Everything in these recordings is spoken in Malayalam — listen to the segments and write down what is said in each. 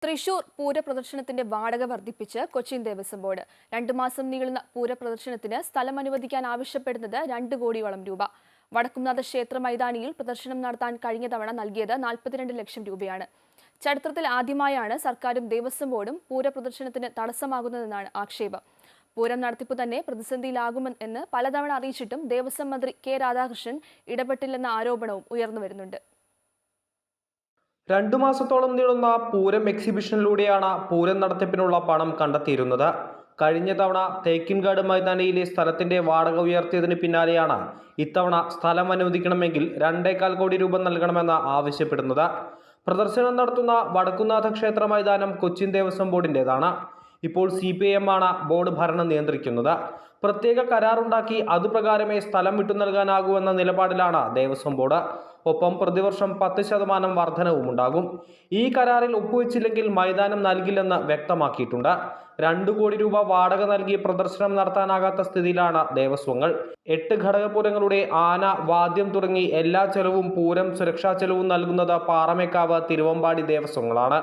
തൃശൂർ പൂരപ്രദർശനത്തിന്റെ വാടക വർദ്ധിപ്പിച്ച് കൊച്ചിൻ ദേവസ്വം ബോർഡ് 2 മാസം നീളുന്ന പൂരപ്രദർശനത്തിന് സ്ഥലം അനുവദിക്കാൻ ആവശ്യപ്പെടുന്നത് 2 കോടിയോളം രൂപ. വടക്കുംനാഥ ക്ഷേത്ര മൈതാനിയിൽ പ്രദർശനം നടത്താൻ കഴിഞ്ഞ തവണ നൽകിയത് 42 ലക്ഷം രൂപയാണ്. ചരിത്രത്തിൽ ആദ്യമായാണ് സർക്കാരും ദേവസ്വം ബോർഡും പൂരപ്രദർശനത്തിന് തടസ്സമാകുന്നതെന്നാണ് ആക്ഷേപം. പൂരം നടത്തിപ്പ് തന്നെ പ്രതിസന്ധിയിലാകുമെന്ന് പലതവണ അറിയിച്ചിട്ടും ദേവസ്വം മന്ത്രി കെ രാധാകൃഷ്ണൻ ഇടപെട്ടില്ലെന്ന ആരോപണവും ഉയർന്നുവരുന്നുണ്ട്. 2 മാസത്തോളം നീളുന്ന പൂരം എക്സിബിഷനിലൂടെയാണ് പൂരം നടത്തിപ്പിനുള്ള പണം കണ്ടെത്തിയിരുന്നത്. കഴിഞ്ഞ തവണ തേക്കിൻകാട് മൈതാനിയിലെ സ്ഥലത്തിന്റെ വാടക ഉയർത്തിയതിന് പിന്നാലെയാണ് ഇത്തവണ സ്ഥലം അനുവദിക്കണമെങ്കിൽ 2.25 കോടി രൂപ നൽകണമെന്ന് ആവശ്യപ്പെടുന്നത്. പ്രദർശനം നടത്തുന്ന വടക്കുംനാഥ ക്ഷേത്ര മൈതാനം കൊച്ചിൻ ദേവസ്വം ബോർഡിൻ്റെതാണ്. ഇപ്പോൾ CPIM ആണ് ബോർഡ് ഭരണം നിയന്ത്രിക്കുന്നത്. പ്രത്യേക കരാറുണ്ടാക്കി അതുപ്രകാരമേ സ്ഥലം വിട്ടു നൽകാനാകൂവെന്ന നിലപാടിലാണ് ദേവസ്വം ബോർഡ്. ഒപ്പം പ്രതിവർഷം 10% വർധനവും ഉണ്ടാകും. ഈ കരാറിൽ ഒപ്പുവെച്ചില്ലെങ്കിൽ മൈതാനം നൽകില്ലെന്ന് വ്യക്തമാക്കിയിട്ടുണ്ട്. 2 കോടി രൂപ വാടക നൽകി പ്രദർശനം നടത്താനാകാത്ത സ്ഥിതിയിലാണ് ദേവസ്വങ്ങൾ. 8 ഘടകപൂരങ്ങളുടെ ആന, വാദ്യം തുടങ്ങി എല്ലാ ചെലവും പൂരം സുരക്ഷാ ചെലവും നൽകുന്നത് പാറമേക്കാവ്, തിരുവമ്പാടി ദേവസ്വങ്ങളാണ്.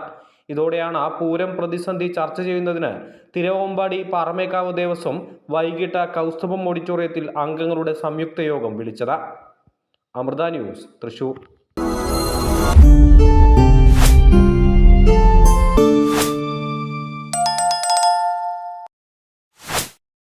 ഇതോടെയാണ് പൂരം പ്രതിസന്ധി ചർച്ച ചെയ്യുന്നതിന് തിരുവമ്പാടി, പാറമേക്കാവ് ദേവസ്വം വൈകിട്ട് കൗസ്തുഭം ഓഡിറ്റോറിയത്തിൽ അംഗങ്ങളുടെ സംയുക്ത യോഗം വിളിച്ചത്. അമൃത ന്യൂസ്, തൃശൂർ.